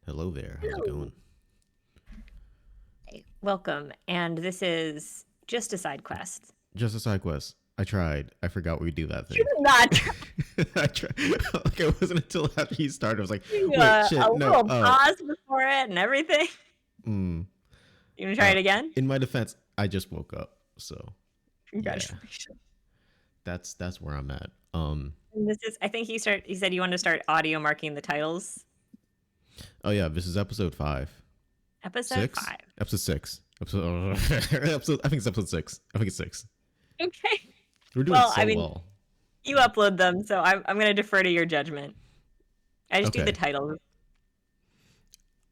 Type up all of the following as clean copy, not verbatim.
Hello there. How's it Hello. going? Hey, welcome. And this is just a side quest. Just a side quest. I tried. I forgot we do that You thing. did not I tried. Like it wasn't until after you started. I was like, do wait, a shit, no. little pause before it and everything. Mm, You gonna try it uh. again? In my defense, I just woke up, so yeah, Congratulations. that's where I'm at. And this is I think he said you wanted to start audio marking the titles. Oh yeah, this is episode five, Episode six, 5. episode six, episode. I think it's episode six. I think it's six. Okay. We're doing Well, I so mean, well. you upload them, so I'm gonna defer to your judgment. I just do the Okay. titles.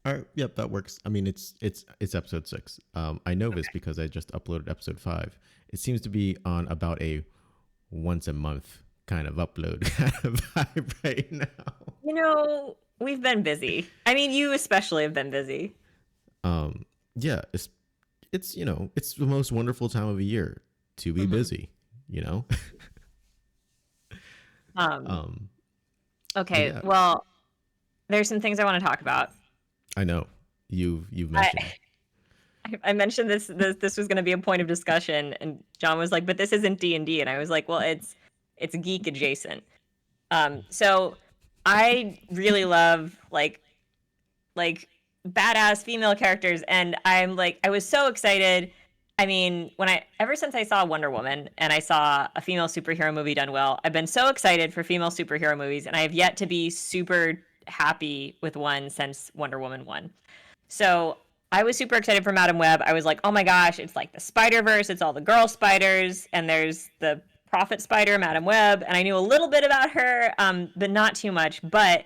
All right. Yep, that works. I mean, it's episode six. I know this Okay. because I just uploaded episode five. It seems to be on about a once a month kind of upload kind of vibe right now. We've been busy. I mean, you especially have been busy. Yeah, it's the most wonderful time of the year to be hmm busy. You know. Um, um, but okay, yeah, well, there's some things I want to talk about. I know you've I mentioned. I mentioned this was going to be a point of discussion, and John was like, "But this isn't D&D," and I was like, "Well, it's geek adjacent." So I really love like badass female characters, and I was so excited. I mean, ever since I saw Wonder Woman and I saw a female superhero movie done well, I've been so excited for female superhero movies, and I have yet to be super happy with one since Wonder Woman 1. So I was super excited for Madam Web. I was like, oh my gosh, it's like the Spider-Verse, it's all the girl spiders, and there's the Prophet Spider, Madam Web, and I knew a little bit about her, but not too much. But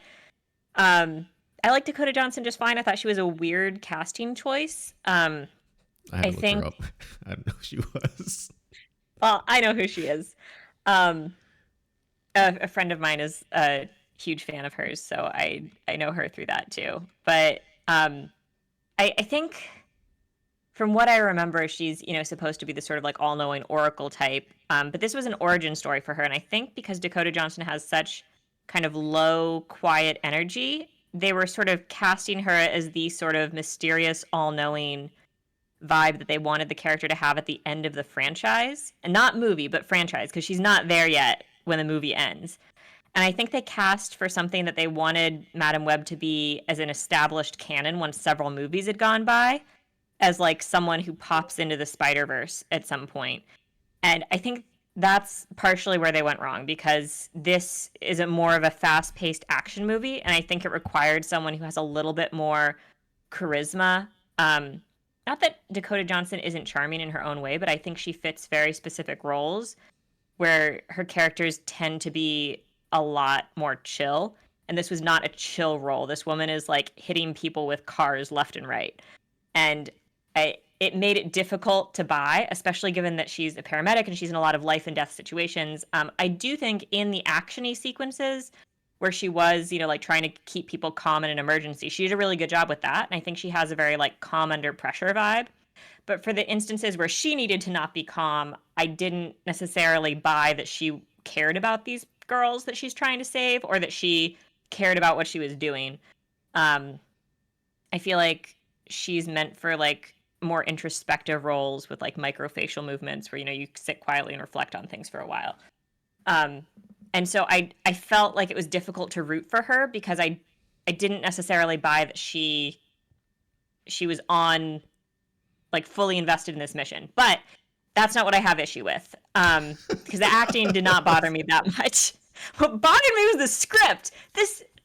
um, I like Dakota Johnson just fine. I thought she was a weird casting choice. I had I to look her think, up. I don't know who she was. well, I know who she is. Um, a friend of mine is a huge fan of hers, so I know her through that too. But I think from what I remember, she's supposed to be the sort of like all-knowing oracle type. But this was an origin story for her, and I think because Dakota Johnson has such kind of low, quiet energy, they were sort of casting her as the sort of mysterious, all-knowing vibe that they wanted the character to have at the end of the franchise, and not movie, but franchise, because she's not there yet when the movie ends. And I think they cast for something that they wanted Madam Web to be as an established canon once several movies had gone by, as like someone who pops into the Spider Verse at some point. And I think that's partially where they went wrong because this is a more of a fast paced action movie. And I think it required someone who has a little bit more charisma. Not that Dakota Johnson isn't charming in her own way, but I think she fits very specific roles where her characters tend to be a lot more chill. And this was not a chill role. This woman is like hitting people with cars left and right. And it made it difficult to buy, especially given that she's a paramedic and she's in a lot of life and death situations. I do think in the actiony sequences where she was, like trying to keep people calm in an emergency, she did a really good job with that. And I think she has a very like calm under pressure vibe. But for the instances where she needed to not be calm, I didn't necessarily buy that she cared about these girls that she's trying to save or that she cared about what she was doing. Um, I feel like she's meant for like more introspective roles with like microfacial movements where you sit quietly and reflect on things for a while. Um, and so I felt like it was difficult to root for her because I didn't necessarily buy that she was on like fully invested in this mission. But that's not what I have issue with. Because the acting did not bother me that much. What bothered me was the script.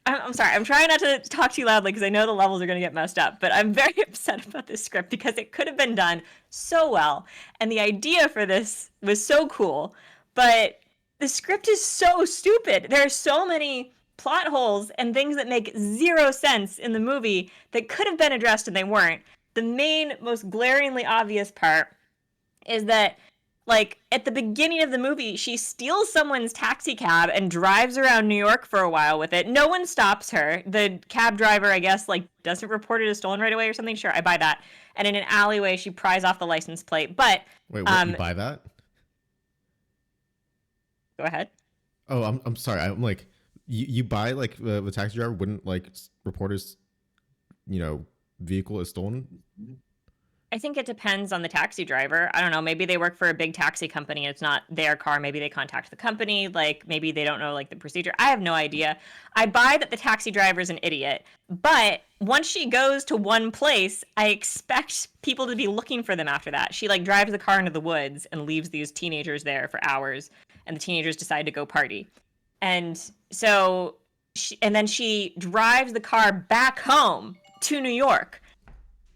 I'm sorry, I'm trying not to talk too loudly because I know the levels are going to get messed up, but I'm very upset about this script because it could have been done so well. And the idea for this was so cool, but the script is so stupid. There are so many plot holes and things that make zero sense in the movie that could have been addressed and they weren't. The main, most glaringly obvious part is that like at the beginning of the movie, she steals someone's taxi cab and drives around New York for a while with it. No one stops her. The cab driver, I guess, like doesn't report it as stolen right away or something. Sure, I buy that. And in an alleyway, she pries off the license plate. But Wait, what? You um, buy that? go ahead. Oh, I'm sorry. I'm like, you buy like the taxi driver wouldn't like reporters vehicle is stolen? I think it depends on the taxi driver. I don't know. Maybe they work for a big taxi company and it's not their car. Maybe they contact the company. Like maybe they don't know like the procedure. I have no idea. I buy that the taxi driver is an idiot. But once she goes to one place, I expect people to be looking for them after that. She like drives the car into the woods and leaves these teenagers there for hours, and the teenagers decide to go party. And so and then she drives the car back home to New York,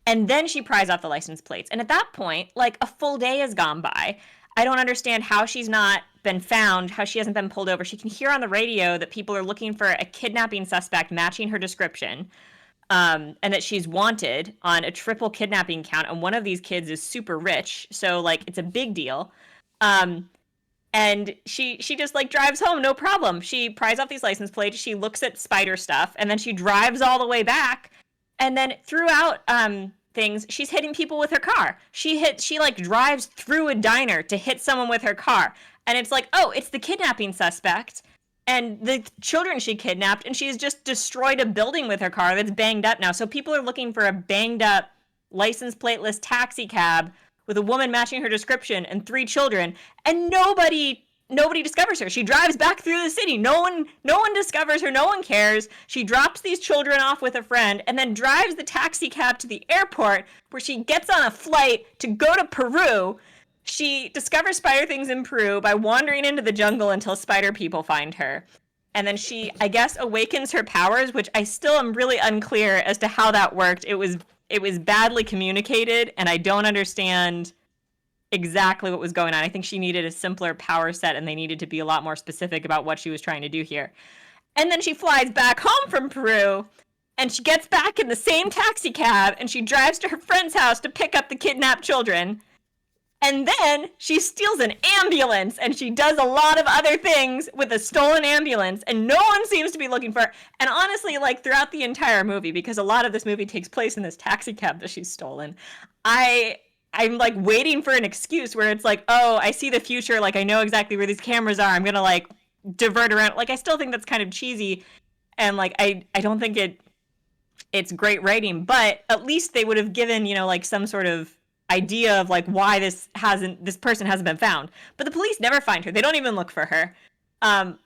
and then she pries off the license plates. And at that point, like a full day has gone by. I don't understand how she's not been found, how she hasn't been pulled over. She can hear on the radio that people are looking for a kidnapping suspect matching her description, and that she's wanted on a triple kidnapping count. And one of these kids is super rich, so like it's a big deal. Um, and she just like drives home, no problem. She pries off these license plates. She looks at spider stuff, and then she drives all the way back. And then throughout things, she's hitting people with her car. She like drives through a diner to hit someone with her car, and it's like, oh, it's the kidnapping suspect and the children she kidnapped, and she's just destroyed a building with her car that's banged up now. So people are looking for a banged up license plateless taxi cab with a woman matching her description and three children, and nobody discovers her. She drives back through the city. No one discovers her. No one cares. She drops these children off with a friend and then drives the taxi cab to the airport, where she gets on a flight to go to Peru. She discovers spider things in Peru by wandering into the jungle until spider people find her. And then she, I guess, awakens her powers, which I still am really unclear as to how that worked. It was badly communicated, and I don't understand exactly what was going on. I think she needed a simpler power set, and they needed to be a lot more specific about what she was trying to do here. And then she flies back home from Peru, and she gets back in the same taxi cab, and she drives to her friend's house to pick up the kidnapped children. And then she steals an ambulance, and she does a lot of other things with a stolen ambulance, and no one seems to be looking for her. And honestly, like throughout the entire movie, because a lot of this movie takes place in this taxi cab that she's stolen, I'm like waiting for an excuse where it's like, oh, I see the future, like I know exactly where these cameras are, I'm gonna like divert around. Like I still think that's kind of cheesy, and like I don't think it's great writing, but at least they would have given, like some sort of idea of like why this person hasn't been found. But the police never find her. They don't even look for her. I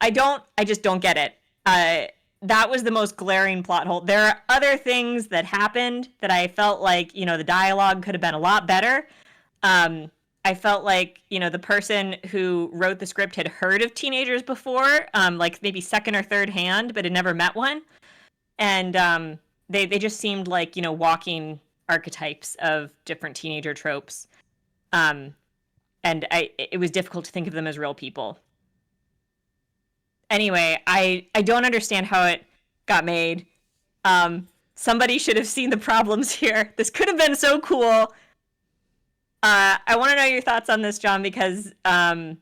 just don't get it. That was the most glaring plot hole. There are other things that happened that I felt like, the dialogue could have been a lot better. I felt like, the person who wrote the script had heard of teenagers before, like maybe second or third hand, but had never met one. And they just seemed like, walking archetypes of different teenager tropes. And it was difficult to think of them as real people. Anyway, I don't understand how it got made. Somebody should have seen the problems here. This could have been so cool. I want to know your thoughts on this, John, because I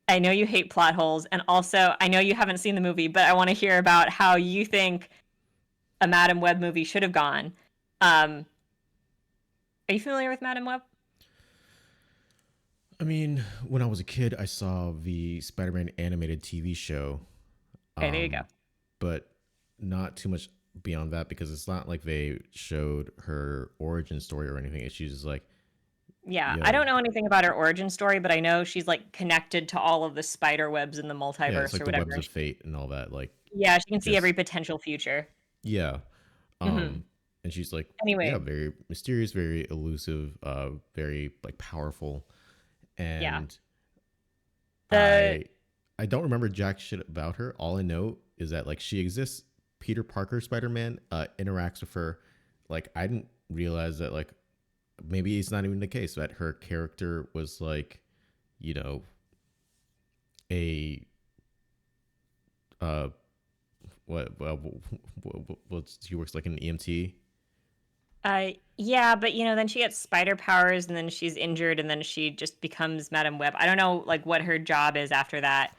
know you hate plot holes, and also I know you haven't seen the movie, but I want to hear about how you think a Madame Web movie should have gone. Are you familiar with Madame Web? I mean, when I was a kid, I saw the Spider-Man animated TV show. Okay, there you go. But not too much beyond that, because it's not like they showed her origin story or anything. She's just like, yeah, I don't know anything about her origin story, but I know she's like connected to all of the spider webs in the multiverse, it's like or the whatever. webs of fate and all that. Like, yeah, she can see every potential future. Yeah. And she's like, anyway, very mysterious, very elusive, very like powerful. And I don't remember jack shit about her. All I know is that like she exists. Peter Parker Spider-Man interacts with her. Like I didn't realize that like maybe it's not even the case that her character was like, a she works like an EMT. Yeah, but then she gets spider powers, and then she's injured, and then she just becomes Madame Web. I don't know like what her job is after that.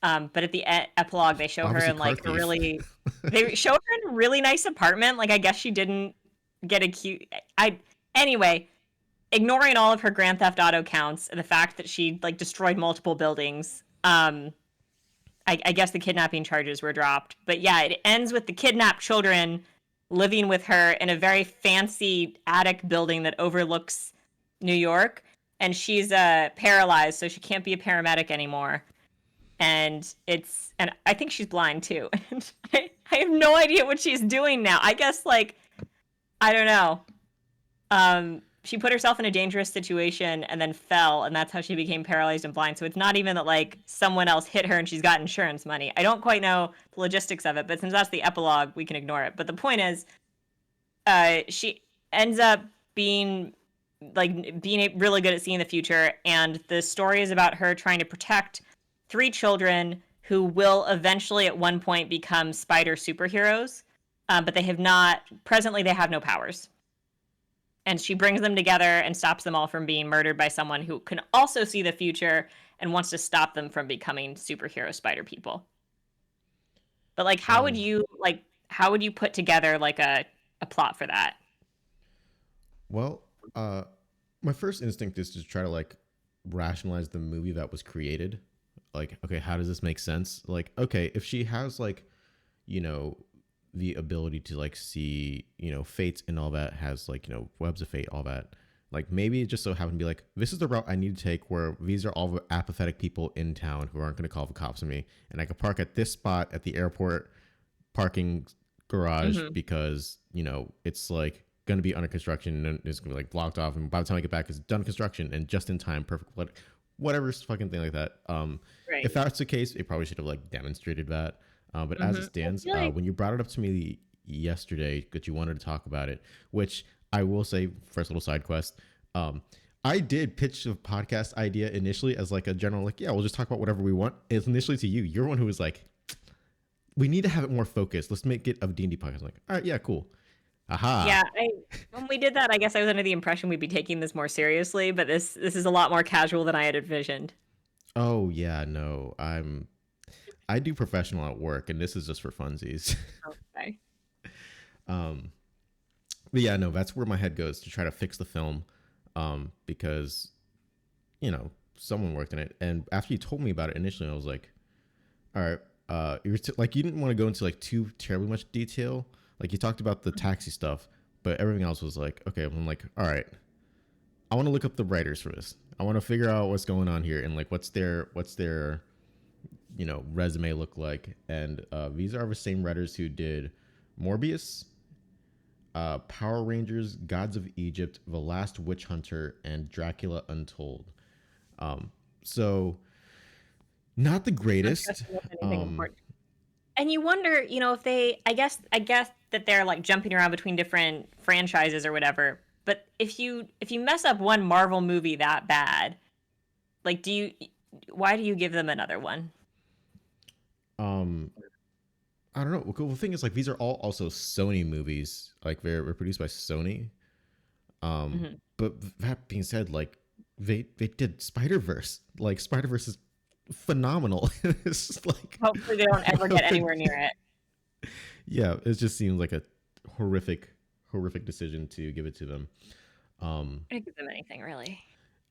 But at the epilogue, they show her in like a really, they show her in a really nice apartment. Like I guess she didn't get a cute. Anyway, ignoring all of her Grand Theft Auto counts and the fact that she like destroyed multiple buildings. I guess the kidnapping charges were dropped. But yeah, it ends with the kidnapped children living with her in a very fancy attic building that overlooks New York, and she's paralyzed, so she can't be a paramedic anymore. And I think she's blind too. And I have no idea what she's doing now. I guess like I don't know. She put herself in a dangerous situation and then fell, and that's how she became paralyzed and blind. So it's not even that like someone else hit her and she's got insurance money. I don't quite know the logistics of it, but since that's the epilogue, we can ignore it. But the point is, she ends up being being really good at seeing the future, and the story is about her trying to protect three children who will eventually at one point become spider superheroes, but they have not presently, they have no powers, and she brings them together and stops them all from being murdered by someone who can also see the future and wants to stop them from becoming superhero spider people. But like Um, how would you put together like a plot for that? well, uh, my first instinct is to try to like rationalize the movie that was created. Like, okay, how does this make sense? Like, okay, if she has like, you know, the ability to like see, fates and all that, has like, webs of fate, all that. Like maybe it just so happened to be like, this is the route I need to take where these are all the apathetic people in town who aren't going to call the cops on me. And I can park at this spot at the airport parking garage Mm-hmm. because, it's like going to be under construction and it's going to be like blocked off. And by the time I get back, it's done construction and just in time, perfect, whatever fucking thing like that. Right. If that's the case, it probably should have like demonstrated that. But as it Mm-hmm. I stands, feel like when you brought it up to me yesterday that you wanted to talk about it, which I will say, first little side quest. I did pitch the podcast idea initially as like a general, like, yeah, we'll just talk about whatever we want. It's initially to you. You're one who was like, we need to have it more focused. Let's make it a D&D podcast. I'm like, all right, yeah, cool. Aha. yeah, when we did that, I guess I was under the impression we'd be taking this more seriously, but this is a lot more casual than I had envisioned. Oh yeah, no. I do professional at work and this is just for funsies. Okay. um but yeah, no, that's where my head goes to try to fix the film. Because, someone worked in it. And after you told me about it initially, I was like, all right, like you didn't want to go into like too terribly much detail. Like you talked about the taxi stuff, but everything else was like, okay, I'm like, all right, I want to look up the writers for this. I want to figure out what's going on here and like what's their resume look like. And these are the same writers who did Morbius, Power Rangers, Gods of Egypt, The Last Witch Hunter, and Dracula Untold. So not the Not greatest. trusting with anything Um, important. And you wonder, if they I guess that they're like jumping around between different franchises or whatever. But if you mess up one Marvel movie that bad, like why do you give them another one? um, I don't know. Well, cool. The thing is, like, these are all also Sony movies. Like, they're produced by Sony. Hmm. But that being said, like, they did Spider-Verse. Like, Spider-Verse is phenomenal. It's just like, Hopefully they don't ever why get would anywhere near it. yeah, it just seems like a horrific decision to give it to them. Um, I didn't give them anything really.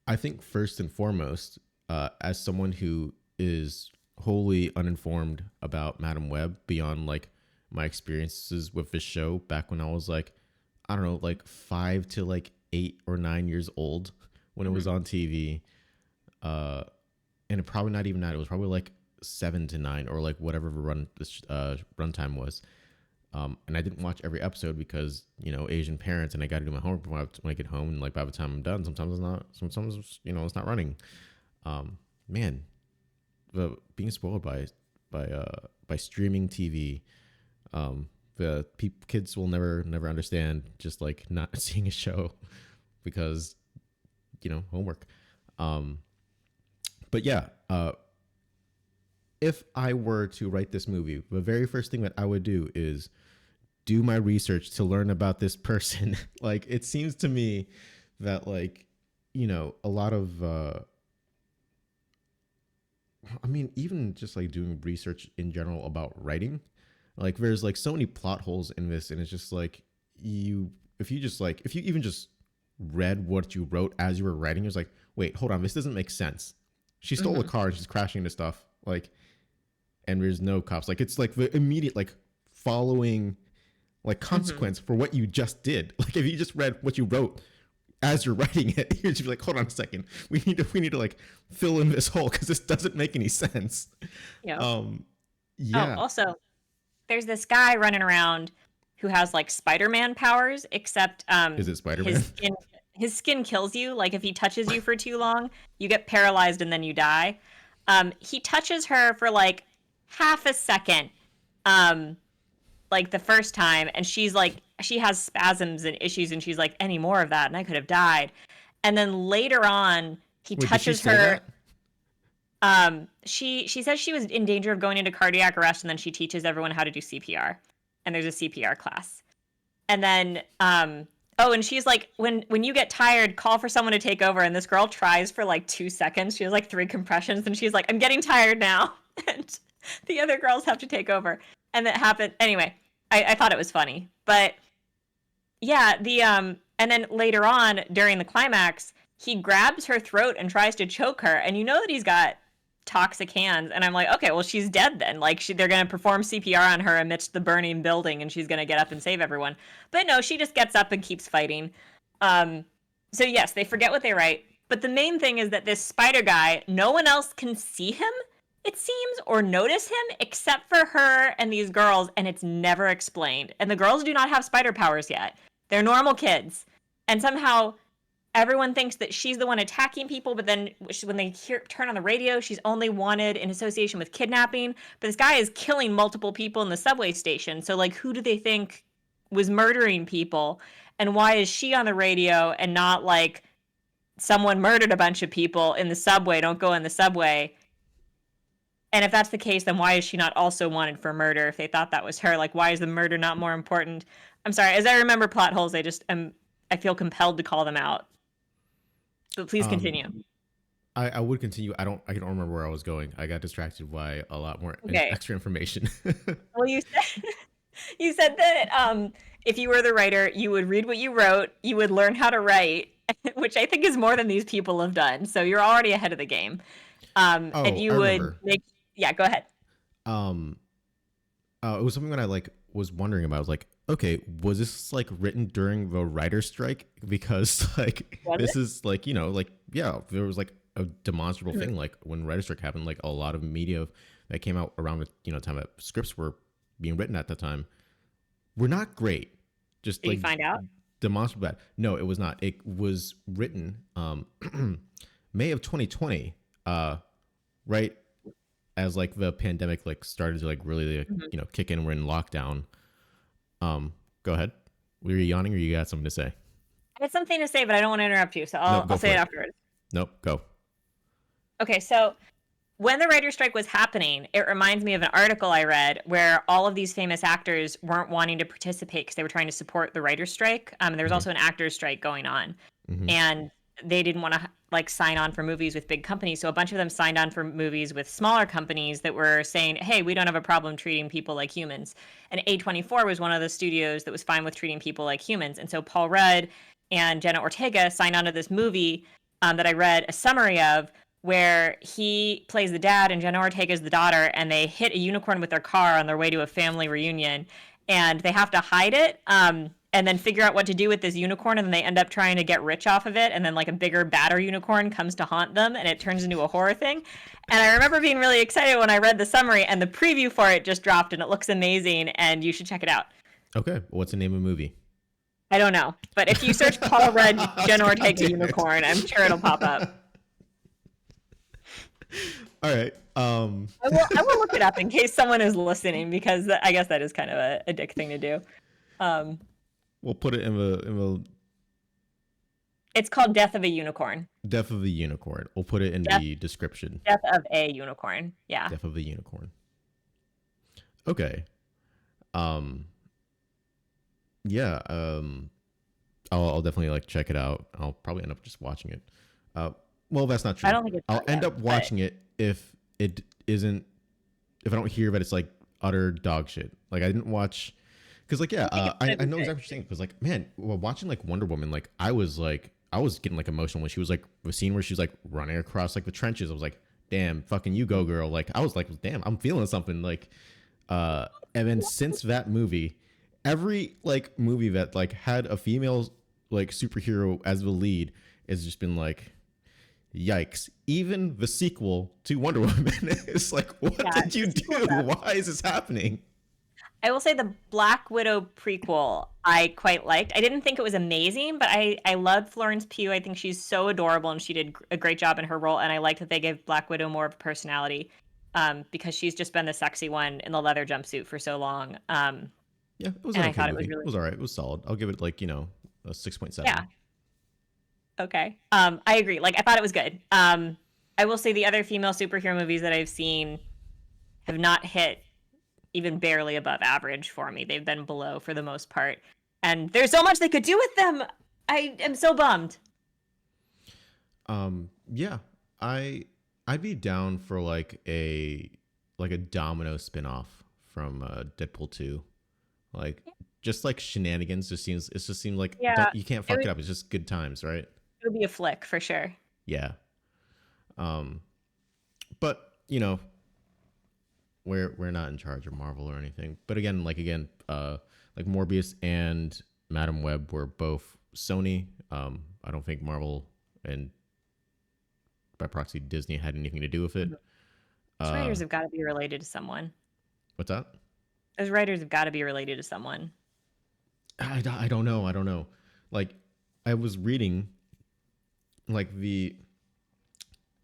I think first and foremost, as someone who is wholly uninformed about Madam Web beyond like my experiences with this show back when I was like, I don't know, like 5 to like 8 or 9 years old when it was Hmm. on TV, uh, and it probably not even that. It was probably like 7 to 9 or like whatever the runtime was. And I didn't watch every episode because Asian parents, and I got to do my homework when I get home. And like by the time I'm done, sometimes it's not. Sometimes it's not running. Man, the being spoiled by streaming TV, the kids will never understand just like not seeing a show because homework. Um, but yeah, if I were to write this movie, the very first thing that I would do is do my research to learn about this person. Like it seems to me that like a lot of I mean even just like doing research in general about writing, like there's like so many plot holes in this, and it's just like if you even just read what you wrote as you were writing, it was like, wait, hold on, this doesn't make sense. She stole a Hmm. car and she's crashing into stuff, like, and there's no cops. Like it's like the immediate like following like Mm-hmm. consequence for what you just did. Like if you just read what you wrote as you're writing it, you'd be like, hold on a second, we need to like fill in this hole because this doesn't make any sense. Yeah. Um, Oh, yeah, also, there's this guy running around who has like Spider-Man powers, except is it Spider his Man? skin kills you. Like if he touches you for too long, you get paralyzed and then you die. He touches her for like half a second, um, like the first time, and she's like she has spasms and issues, and she's like, any more of that, and I could have died. And then later on, he Wait, did she touches say her. that? She says she was in danger of going into cardiac arrest, and then she teaches everyone how to do CPR. And there's a CPR class. And then oh, and she's like, when you get tired, call for someone to take over. And this girl tries for like 2 seconds. She has like 3 compressions, and she's like, I'm getting tired now. And the other girls have to take over. And that happened anyway. I thought it was funny. But yeah, the and then later on during the climax, he grabs her throat and tries to choke her, and you know that he's got toxic hands, and I'm like, okay, well, she's dead then. Like they're going to perform CPR on her amidst the burning building, and she's going to get up and save everyone. But no, she just gets up and keeps fighting. Um so yes, they forget what they write, but the main thing is that this spider guy, no one else can see him, it seems, or notice him except for her and these girls, and it's never explained. And the girls do not have spider powers yet. They're normal kids. And somehow everyone thinks that she's the one attacking people, but then when they turn on the radio, she's only wanted in association with kidnapping. But this guy is killing multiple people in the subway station. So, like, who do they think was murdering people? And why is she on the radio and not like someone murdered a bunch of people in the subway? Don't go in the subway. And if that's the case, then why is she not also wanted for murder if they thought that was her? Like, why is the murder not more important? I'm sorry. As I remember plot holes, I feel compelled to call them out. But please Um, continue. I would continue. I don't remember where I was going. I got distracted by a lot more Okay. extra information. Well, you said you said that if you were the writer, you would read what you wrote, you would learn how to write, which I think is more than these people have done. So you're already ahead of the game. And Oh, I you would remember. make yeah, go ahead. Um, it was something that I like was wondering about. I was like, okay, was this like written during the writer's strike? Because like Was this it? is like like yeah, there was like a demonstrable thing like when writer's strike happened. Like a lot of media that came out around the time that scripts were being written at the time were not great. Just Did you like find out? demonstrably bad. No, it was not. It was written May of 2020, right as like the pandemic like started to like really like, Mhm. kick in. We're in lockdown. Go ahead. Were you yawning or you got something to say? I had something to say, but I don't want to interrupt you, so Nope, go I'll say for it it. afterwards. Nope, go. Okay, so when the writer's strike was happening, it reminds me of an article I read where all of these famous actors weren't wanting to participate because they were trying to support the writer's strike. There was Mm-hmm. also an actor's strike going on, Mm-hmm. and they didn't want to like sign on for movies with big companies. So a bunch of them signed on for movies with smaller companies that were saying, "Hey, we don't have a problem treating people like humans." And A24 was one of the studios that was fine with treating people like humans. And so Paul Rudd and Jenna Ortega signed on to this movie that I read a summary of, where he plays the dad and Jenna Ortega is the daughter, and they hit a unicorn with their car on their way to a family reunion, and they have to hide it, and then figure out what to do with this unicorn, and then they end up trying to get rich off of it, and then like a bigger, badder unicorn comes to haunt them, and it turns into a horror thing. And I remember being really excited when I read the summary, and the preview for it just dropped, and it looks amazing, and you should check it out. Okay, what's the name of the movie? I don't know, but if you search Paul Rudd, Jenna God Ortega damn it. unicorn, I'm sure it'll pop up. All right. I will look it up in case someone is listening, because I guess that is kind of a dick thing to do. Um, We'll put it in the it's called Death of a Unicorn. death of the unicorn. We'll put it in Death, the description. Death of a Unicorn. Yeah. Death of the unicorn. Okay. Um. Yeah. I'll definitely like check it out. I'll probably end up just watching it. Well, that's not I true. don't think it's I'll out end yet, up but watching it if it isn't. If I don't hear that it's like utter dog shit. Like I didn't watch. Because like yeah, I think it's I gonna be know good. exactly what you're saying. Because like man, well, watching like Wonder Woman, like I was getting like emotional when she was like the scene where she was like running across like the trenches. I was like, damn, fucking you go girl. Like I was like, damn, I'm feeling something. Like, and then since that movie, every like movie that like had a female like superhero as the lead has just been like, yikes. Even the sequel to Wonder Woman is like, what Yeah, did the you sequel's do? up. Why is this happening? I will say the Black Widow prequel I quite liked. I didn't think it was amazing, but I loved Florence Pugh. I think she's so adorable and she did a great job in her role. And I like that they gave Black Widow more of a personality, because she's just been the sexy one in the leather jumpsuit for so long. Yeah, it was And an I okay thought it movie. was It really was all right. It was solid. I'll give it like, a 6.7. yeah, okay. I agree. Like I thought it was good. I will say the other female superhero movies that I've seen have not hit even barely above average for me. They've been below for the most part. And there's so much they could do with them. I am so bummed. Yeah, I I'd be down for like a Domino spinoff from Deadpool 2. Like just like shenanigans just seems like Yeah, don't you can't it fuck would, it up. It's just good times, right? it would be a flick for sure. Yeah. Um but, we're not in charge of Marvel or anything. But like Morbius and Madam Web were both Sony. I don't think Marvel and by proxy Disney had anything to do with it. Those Uh, writers have got to be related to someone. what's that? Those writers have got to be related to someone. I don't know. I don't know. Like, I was reading like the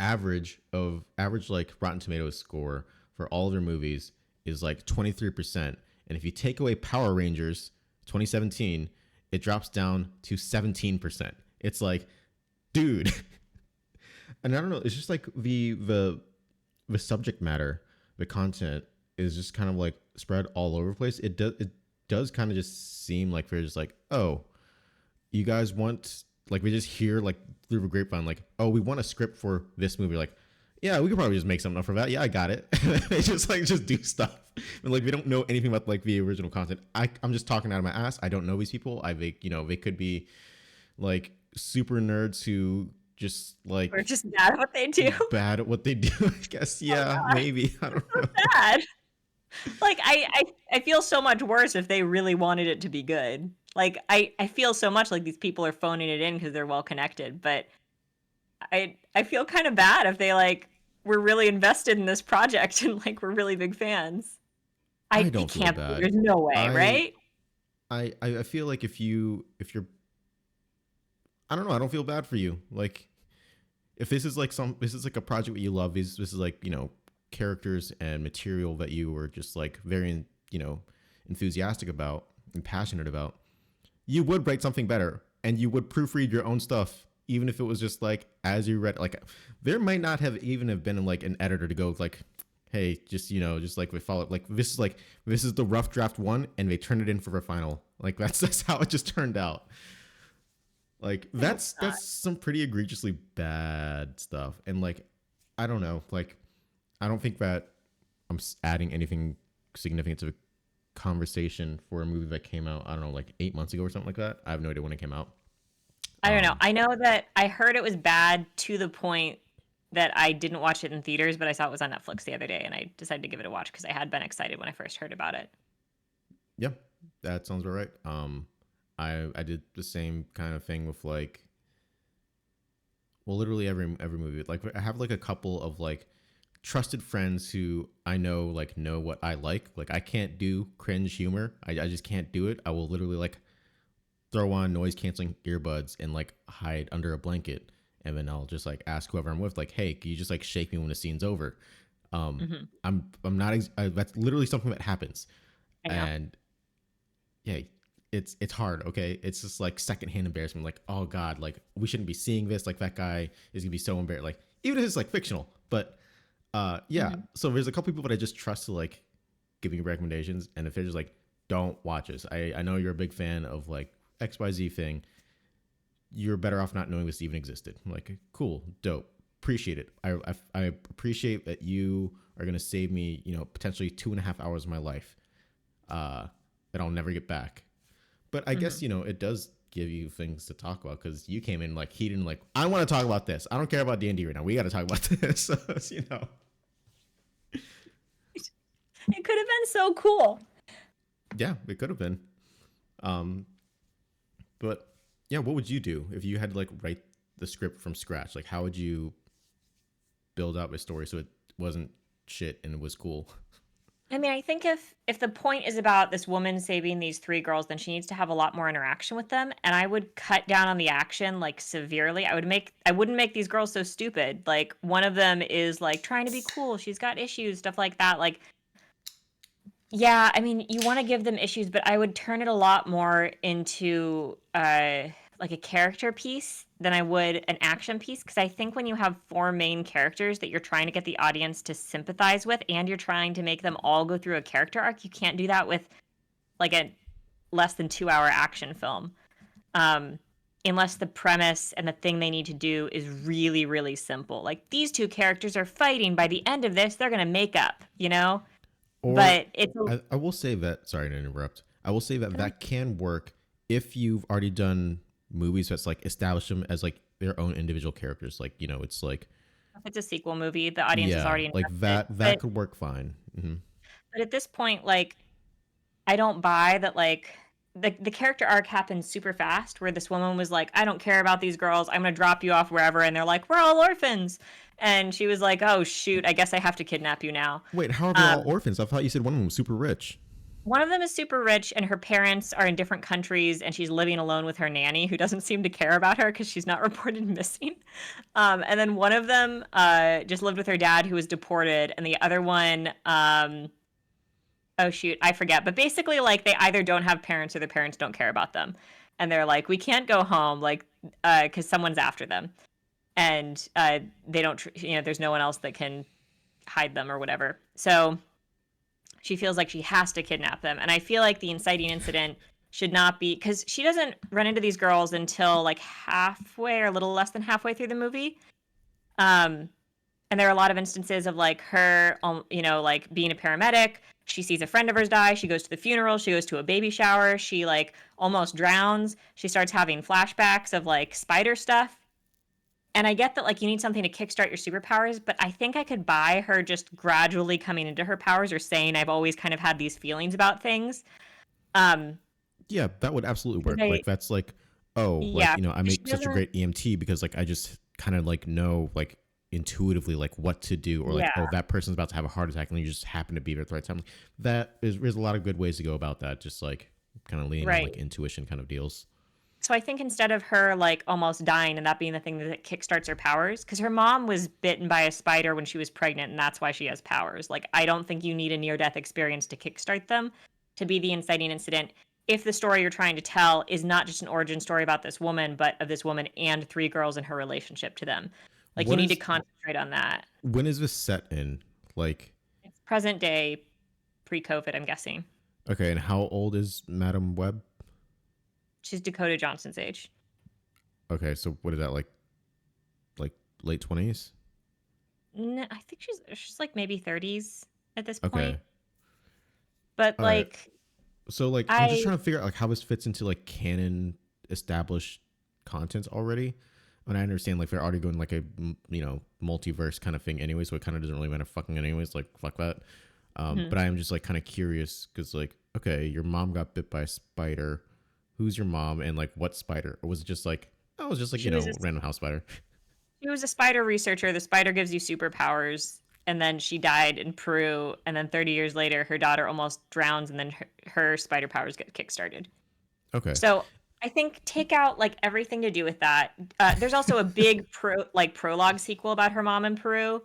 average like Rotten Tomatoes score for all of their movies is like 23%, and if you take away Power Rangers 2017, it drops down to 17%. It's like, dude. And I don't know. It's just like the subject matter, the content is just kind of like spread all over the place. It does kind of just seem like they're just like, oh, you guys want like we just hear like through the grapevine like, oh, we want a script for this movie. Like, yeah, we could probably just make something up for that. Yeah, I got it. They just do stuff. And like we don't know anything about like the original content. I'm just talking out of my ass. I don't know these people. They could be like super nerds who just like We're just bad at what they do. bad at what they do. I guess. Oh Yeah, god, maybe. I don't know. bad. Like I feel so much worse if they really wanted it to be good. Like I feel so much like these people are phoning it in because they're well connected, but I feel kind of bad if they like were really invested in this project and like we're really big fans. I It don't feel can't be. bad. There's no way, I right? I feel like if you're I don't know. I don't feel bad for you. Like if this is like a project that you love. This is like characters and material that you were just like very enthusiastic about and passionate about. You would write something better, and you would proofread your own stuff, even if it was just like as you read. Like there might not have even have been like an editor to go like, hey, just like we follow like this is the rough draft one, and they turned it in for a final. Like that's how it just turned out. Like I hope not. that's some pretty egregiously bad stuff. And like I don't know, like I don't think that adding anything significant to the conversation for a movie that came out, I don't know, like 8 months ago or something like that. I have no idea when it came out. I don't know. Um I know that I heard it was bad to the point that I didn't watch it in theaters, but I saw it was on Netflix the other day and I decided to give it a watch because I had been excited when I first heard about it. yeah, that sounds about right. I did the same kind of thing with like well literally every movie. Like I have like a couple of like trusted friends who I know what I like. Like I can't do cringe humor. I just can't do it. I will literally like throw on noise canceling earbuds and like hide under a blanket, and then I'll just like ask whoever I'm with like, hey, can you just like shake me when the scene's over? Hmm. I'm not that's literally something that happens. I know. And yeah, it's hard. Okay, it's just like secondhand embarrassment. Like, oh god, like we shouldn't be seeing this. Like that guy is gonna be so embarrassed. Like even if it's like fictional, but yeah. Hmm. So there's a couple people that I just trust to like give me recommendations, and if they're just like, don't watch this. I know you're a big fan of like XYZ thing. You're better off not knowing this even existed. I'm like, cool, dope, appreciate it. I appreciate that you are gonna save me, potentially 2.5 hours of my life, that I'll never get back. But I guess Hmm. it does give you things to talk about because you came in like heated and like I want to talk about this. I don't care about D&D right now. We got to talk about this. It could have been so cool. Yeah, it could have been. Um, but yeah, what would you do if you had to like write the script from scratch? Like, how would you build out a story so it wasn't shit and it was cool? I mean, I think if the point is about this woman saving these three girls, then she needs to have a lot more interaction with them. And I would cut down on the action like severely. I wouldn't make these girls so stupid. Like one of them is like trying to be cool. She's got issues, stuff like that. Like, yeah, I mean, you want to give them issues, but I would turn it a lot more into like a character piece than I would an action piece. Because I think when you have four main characters that you're trying to get the audience to sympathize with, and you're trying to make them all go through a character arc, you can't do that with like a less than 2 hour action film. Um, unless the premise and the thing they need to do is really, really simple. Like these two characters are fighting. By the end of this, they're gonna make up, you know? Or But it's a I will say that, sorry to interrupt. I will say that that can work if you've already done movies that's like establish them as like their own individual characters. Like, you know, it's like, if it's a sequel movie, the audience is yeah, already like invested. that could work fine. But at this point, like I don't buy that like the character arc happened super fast where this woman was like, I don't care about these girls. I'm gonna drop you off wherever, and they're like, we're all orphans. And she was like, oh shoot, I guess I have to kidnap you now. Wait, how are they all Um, orphans? I thought you said one of them was super rich. one of them is super rich, and her parents are in different countries, and she's living alone with her nanny, who doesn't seem to care about her because she's not reported missing. And then one of them just lived with her dad, who was deported, and the other one, oh shoot, I forget. But basically, like they either don't have parents or their parents don't care about them, and they're like, we can't go home, like, because someone's after them, and they don't, there's no one else that can hide them or whatever. So she feels like she has to kidnap them. And I feel like the inciting incident should not be because she doesn't run into these girls until like halfway or a little less than halfway through the movie. Um, and there are a lot of instances of like her, like being a paramedic. She sees a friend of hers die. She goes to the funeral. She goes to a baby shower. She like almost drowns. She starts having flashbacks of like spider stuff. And I get that like you need something to kickstart your superpowers, but I think I could buy her just gradually coming into her powers or saying I've always kind of had these feelings about things. Um, Yeah, that would absolutely because work. Like that's like, oh, like, yeah, you know, I she make such a doesn't, great EMT because like I just kind of like know like intuitively like what to do, or like, yeah, oh, that person's about to have a heart attack and you just happen to be there at the right time. Like, that is, there's a lot of good ways to go about that. Just like kind of leaning on right. like intuition kind of deals. So I think instead of her like almost dying and that being the thing that kickstarts her powers, because her mom was bitten by a spider when she was pregnant, and that's why she has powers. Like I don't think you need a near-death experience to kickstart them to be the inciting incident. If the story you're trying to tell is not just an origin story about this woman, but of this woman and three girls and her relationship to them, like you What need to is concentrate on that. when is this set in? Like, It's present day, pre-COVID, I'm guessing. okay, and how old is Madam Web? She's Dakota Johnson's age. Okay, so what is that, like late 20s? No, I think she's like maybe 30s at this point. Okay. But All right. like So like I'm just I trying to figure out like how this fits into like canon established content already. And I understand like they're already going like a multiverse kind of thing anyway, so it kind of doesn't really matter fucking anyways. Like fuck that. Mhm. But I am just like kind of curious because like okay, your mom got bit by a spider. Who's your mom and like what spider? Or was it just like oh, it was just like she was random house spider? she was a spider researcher. The spider gives you superpowers, and then she died in Peru. And then 30 years later, her daughter almost drowns, and then her spider powers get kickstarted. Okay. So I think take out like everything to do with that. There's also a big prologue sequel about her mom in Peru.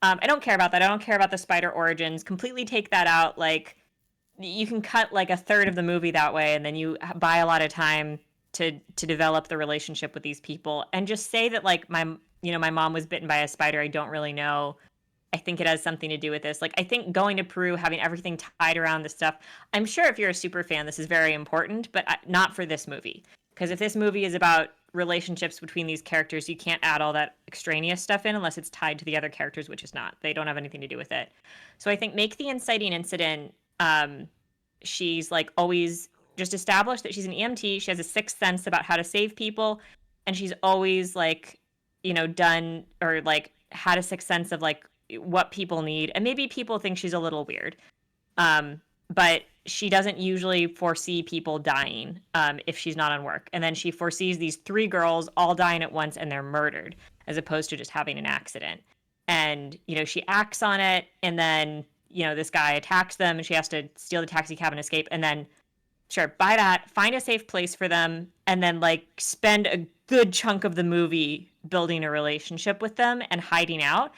I don't care about that. I don't care about the spider origins. Completely take that out. Like you can cut like a third of the movie that way, and then you buy a lot of time to develop the relationship with these people, and just say that like my mom was bitten by a spider. I don't really know. I think it has something to do with this. Like I think going to Peru, having everything tied around this stuff. I'm sure if you're a super fan, this is very important, but not for this movie. Because if this movie is about relationships between these characters, you can't add all that extraneous stuff in unless it's tied to the other characters, which is not. They don't have anything to do with it. So I think make the inciting incident. She's like always just established that she's an EMT. She has a sixth sense about how to save people, and she's always like, done or like had a sixth sense of like what people need, and maybe people think she's a little weird. Um, but she doesn't usually foresee people dying if she's not on work. And then she foresees these three girls all dying at once and they're murdered as opposed to just having an accident. And, she acts on it. And then, this guy attacks them and she has to steal the taxi cab and escape. And then, sure, buy that, find a safe place for them, and then like spend a good chunk of the movie building a relationship with them and hiding out.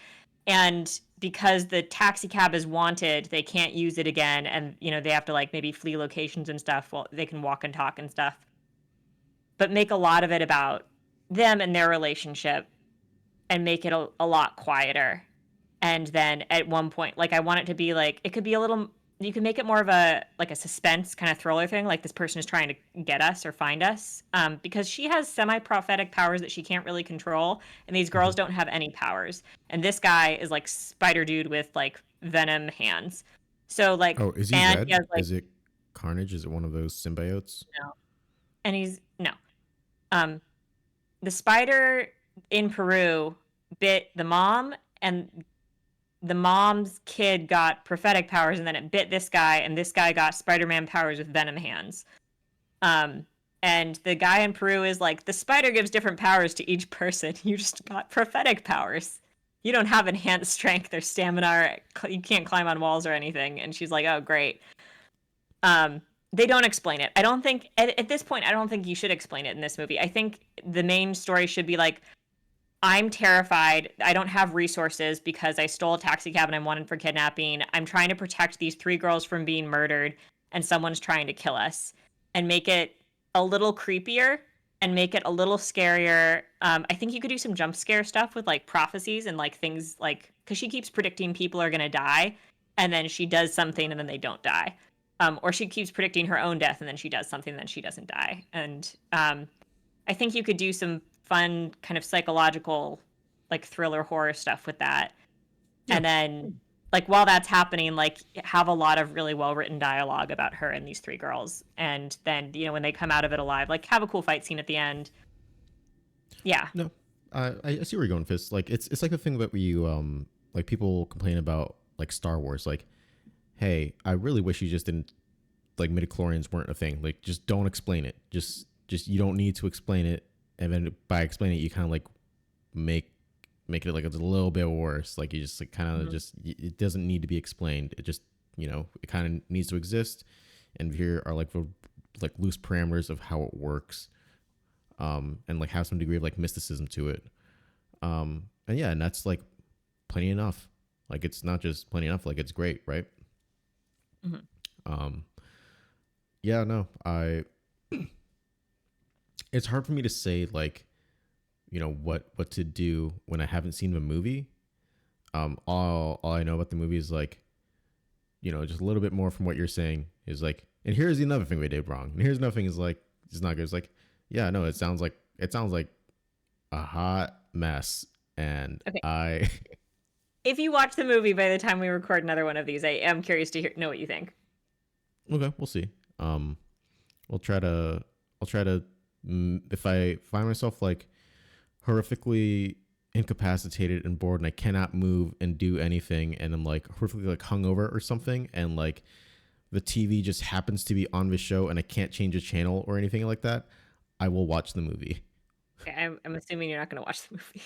And because the taxi cab is wanted, they can't use it again, and they have to like maybe flee locations and stuff. Well, they can walk and talk and stuff, but make a lot of it about them and their relationship, and make it a lot quieter. And then at one point, like I want it to be like it could be a little. You can make it more of a like a suspense kind of thriller thing, like this person is trying to get us or find us, because she has semi-prophetic powers that she can't really control, and these Mm-hmm. girls don't have any powers. And this guy is like Spider Dude with like venom hands. So like, Oh, is he and he red? has like Is it Carnage? Is it one of those symbiotes? no, and he's no. Um, the spider in Peru bit the mom, and the mom's kid got prophetic powers, and then it bit this guy, and this guy got Spider-Man powers with venom hands. Um, and the guy in Peru is like, the spider gives different powers to each person. You just got prophetic powers. You don't have enhanced strength or stamina. Or you can't climb on walls or anything. And she's like, oh, great. They don't explain it. I don't think at this point. I don't think you should explain it in this movie. I think the main story should be like, I'm terrified. I don't have resources because I stole a taxi cab and I'm wanted for kidnapping. I'm trying to protect these three girls from being murdered, and someone's trying to kill us. And make it a little creepier and make it a little scarier. I think you could do some jump scare stuff with like prophecies and like things like because she keeps predicting people are going to die, and then she does something and then they don't die. Or she keeps predicting her own death and then she does something and then she doesn't die. And I think you could do some fun kind of psychological like thriller horror stuff with that. Yeah. And then like while that's happening, like have a lot of really well written dialogue about her and these three girls. And then, when they come out of it alive, like have a cool fight scene at the end. Yeah. No, I see where you're going, Fist. Like it's like the thing that we like people complain about like Star Wars. Like, hey, I really wish you just didn't like midichlorians weren't a thing. Like, just don't explain it. Just you don't need to explain it. And then by explaining it, you kind of like make it like it's a little bit worse. Like you just like kind of just it doesn't need to be explained. It just it kind of needs to exist. And here are like the like loose parameters of how it works, and like have some degree of like mysticism to it. And yeah, and that's like plenty enough. Like it's not just plenty enough. Like it's great, right? Mm-hmm. Um, yeah, no, it's hard for me to say like what to do when I haven't seen the movie. All I know about the movie is like just a little bit more from what you're saying is like, and here's another thing we did wrong, and here's another thing is like it's not good. It's like, yeah, no, it sounds like a hot mess, and Okay. I If you watch the movie by the time we record another one of these, I am curious to know what you think. okay, we'll see. We'll try to I'll try to if I find myself like horrifically incapacitated and bored and I cannot move and do anything and I'm like horrifically like hungover or something and like the TV just happens to be on the show and I can't change a channel or anything like that, I will watch the movie. Okay, I'm assuming you're not going to watch the movie.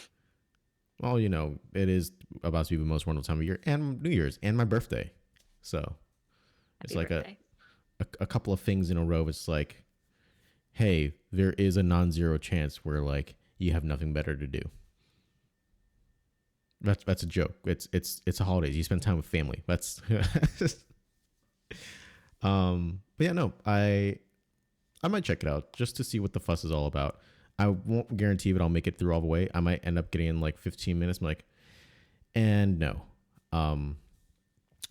Well, it is about to be the most wonderful time of year and New Year's and my birthday. So it's Happy like birthday. a couple of things in a row. It's like, hey, there is a non-zero chance where like you have nothing better to do. That's a joke. It's a holidays. You spend time with family. That's but yeah, no, I might check it out just to see what the fuss is all about. I won't guarantee that I'll make it through all the way. I might end up getting in like 15 minutes. I'm like, and no,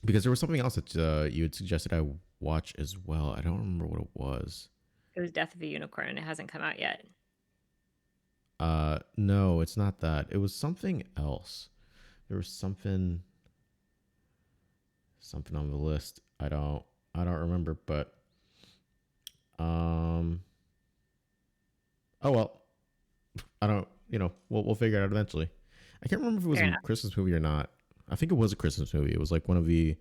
because there was something else that you had suggested I watch as well. I don't remember what it was. It was Death of a Unicorn, and it hasn't come out yet. No, it's not that. It was something else. There was something on the list. I don't remember, but oh well. I don't, we'll figure it out eventually. I can't remember if it was Fair a enough. Christmas movie or not. I think it was a Christmas movie. It was like one of the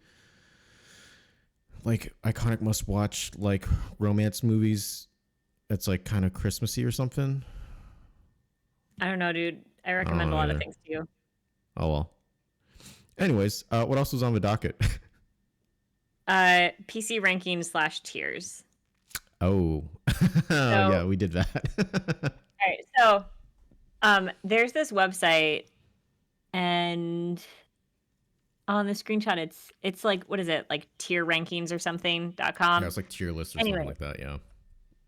like iconic must watch like romance movies that's like kind of Christmassy or something? I don't know, dude. I I don't recommend a know lot of either. things to you. Oh well. Anyways, what else was on the docket? PC rankings slash tiers. Oh, oh So, yeah, we did that. all right. So, there's this website, and on the screenshot, it's like, what is it, like tier rankings or Yeah, something.com. it's like tier list or something Anyway, like that. Yeah.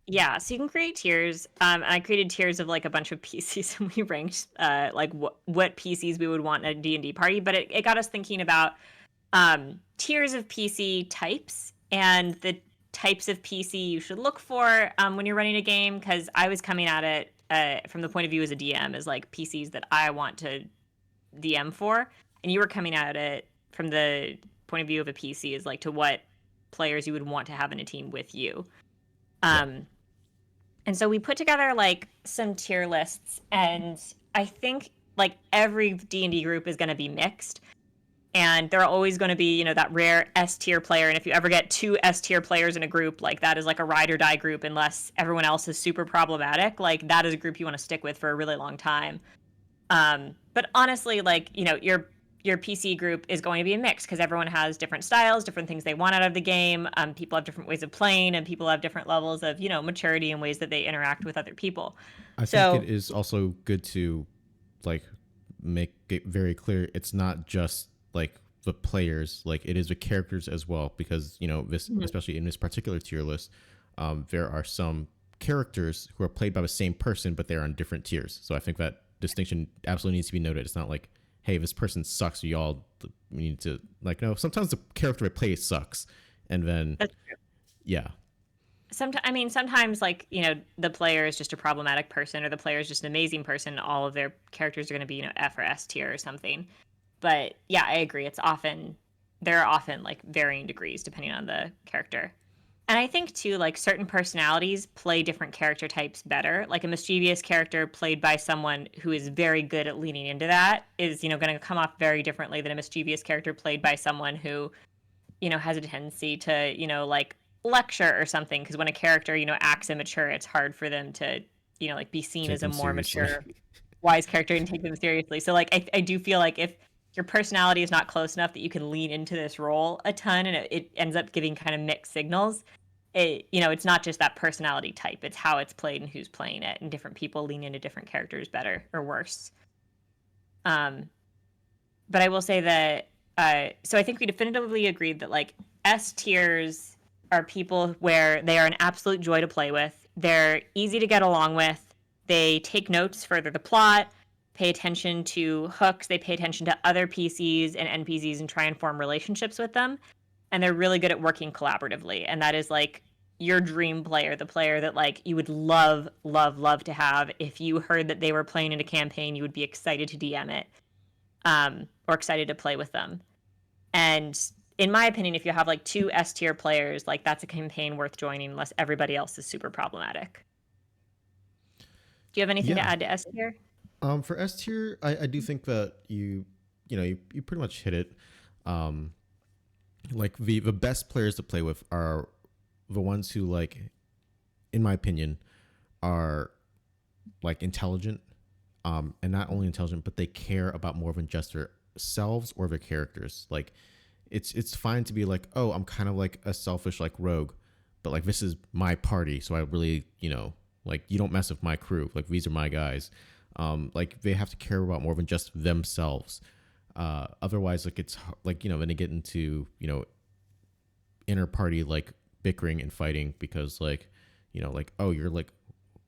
yeah, so you can create tiers. I created tiers of like a bunch of PCs, and we ranked like what PCs we would want in a D&D party. But it got us thinking about tiers of PC types and the types of PC you should look for when you're running a game. Because I was coming at it from the point of view as a DM, as like PCs that I want to DM for, and you were coming at it from the point of view of a PC, is like to what players you would want to have in a team with you. Yeah. Um, and so we put together like some tier lists, and I think like every D&D group is going to be mixed, and there are always going to be, that rare S tier player, and if you ever get two S tier players in a group, like that is like a ride or die group unless everyone else is super problematic. Like that is a group you want to stick with for a really long time. But honestly, like, your PC group is going to be a mix because everyone has different styles, different things they want out of the game. People have different ways of playing, and people have different levels of, maturity and ways that they interact with other people. I think it So, is also good to like make it very clear it's not just like the players, like it is the characters as well, because this, mhm. especially in this particular tier list, there are some characters who are played by the same person but they're on different tiers. So I think that distinction absolutely needs to be noted. It's not like, hey, this person sucks, we need to, like, no, sometimes the character they play sucks, and then That's yeah. sometimes like, the player is just a problematic person, or the player is just an amazing person. All of their characters are going to be, F or S tier or something. But yeah, I agree. There are often like varying degrees depending on the character. And I think too, like certain personalities play different character types better. Like a mischievous character played by someone who is very good at leaning into that is, going to come off very differently than a mischievous character played by someone who, has a tendency to, like lecture or something. Because when a character, acts immature, it's hard for them to, like be seen Take as a them more seriously. mature, wise character and take them seriously. So like I do feel like if your personality is not close enough that you can lean into this role a ton, and it ends up giving kind of mixed signals, it's not just that personality type, it's how it's played and who's playing it, and different people lean into different characters better or worse. um but I will say that so I think we definitively agreed that like S tiers are people where they are an absolute joy to play with, they're easy to get along with, they take notes, further the plot, pay attention to hooks, they pay attention to other PCs and NPCs and try and form relationships with them, and they're really good at working collaboratively. And that is like your dream player, the player that like you would love, love, love to have. If you heard that they were playing in a campaign, you would be excited to DM it, or excited to play with them. And in my opinion, if you have like two S tier players, like that's a campaign worth joining unless everybody else is super problematic. Do you have anything to Yeah. add to S tier? For S tier, I do think that you pretty much hit it. Um, like the best players to play with are the ones who, like, in my opinion, are like intelligent, and not only intelligent, but they care about more than just their selves or their characters. Like, it's fine to be like, oh, I'm kind of like a selfish like rogue, but like this is my party, so I really, like, you don't mess with my crew. Like, these are my guys. Like, they have to care about more than just themselves. Otherwise, like, it's like, then they get into inner party like bickering and fighting because, like, like, oh, you're like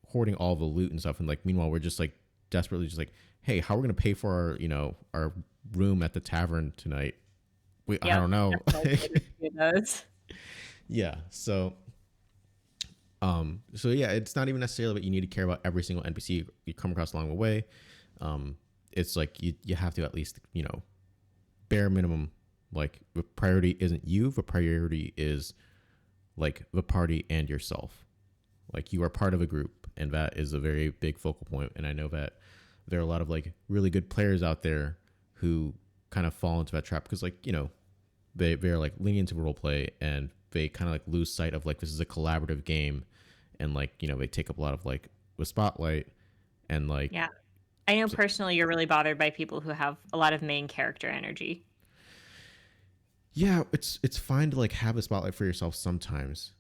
hoarding all the loot and stuff, and like meanwhile we're just like desperately just like, hey, how are we gonna pay for our our room at the tavern tonight? I Yep, don't know. definitely good those. Yeah, so yeah, it's not even necessarily that you need to care about every single NPC you come across along the way. It's like you have to at least, bare minimum, like, the priority isn't you, the priority is like the party and yourself. Like, you are part of a group, and that is a very big focal point. And I know that there are a lot of like really good players out there who kind of fall into that trap because, like, they're like leaning into role play, and they kind of like lose sight of like this is a collaborative game, and like they take up a lot of like the spotlight, and like Yeah. I know so, personally you're really bothered by people who have a lot of main character energy. yeah, it's fine to like have a spotlight for yourself sometimes,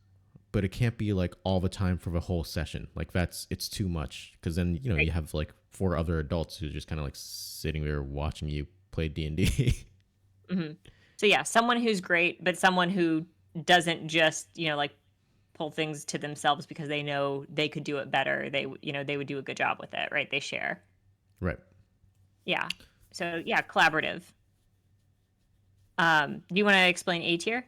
but it can't be like all the time for the whole session. Like it's too much, because then Right. you have like four other adults who are just kind of like sitting there watching you play D&D. Hmm. So yeah, someone who's great, but someone who doesn't just, like pull things to themselves because they know they could do it better. They would do a good job with it, right? They share. Right. Yeah. So yeah, collaborative. Do you want to explain A tier?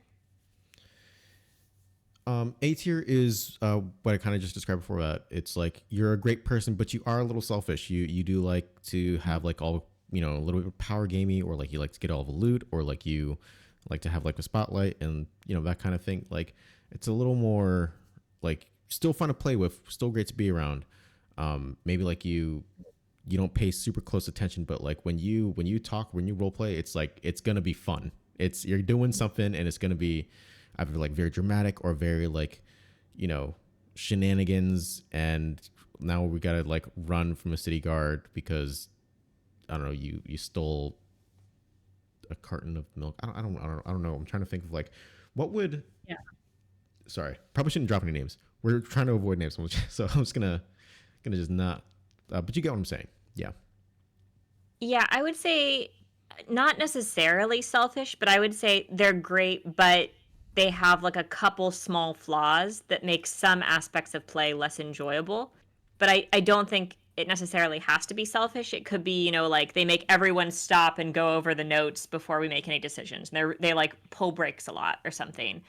A tier is what I kind of just described before that. It's like you're a great person, but you are a little selfish. You do like to have like all a little bit of power gamey, or like you like to get all the loot, or like you like to have like a spotlight and that kind of thing. Like it's a little more like still fun to play with, still great to be around. Maybe like you don't pay super close attention, but like when you talk, when you role play, it's like it's gonna be fun. It's you're doing something, and it's gonna be either like very dramatic or very like you know shenanigans. And now we gotta like run from a city guard because I don't know, you stole a carton of milk. I don't know. I'm trying to think of like what would. Yeah. Sorry, probably shouldn't drop any names. We're trying to avoid names, so I'm just gonna just not. But you get what I'm saying. Yeah. Yeah, I would say not necessarily selfish, but I would say they're great, but they have like a couple small flaws that make some aspects of play less enjoyable. But I don't think it necessarily has to be selfish. It could be, like they make everyone stop and go over the notes before we make any decisions. And they like pull breaks a lot or something.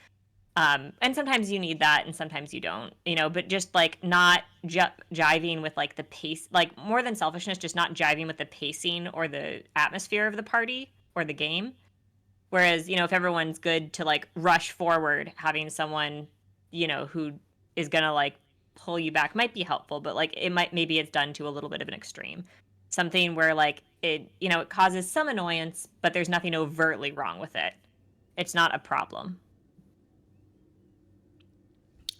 And sometimes you need that and sometimes you don't, but just like not jiving with like the pace, like more than selfishness, just not jiving with the pacing or the atmosphere of the party or the game. Whereas, if everyone's good to like rush forward, having someone, who is going to like pull you back might be helpful, but like maybe it's done to a little bit of an extreme. Something where like it causes some annoyance, but there's nothing overtly wrong with it. It's not a problem.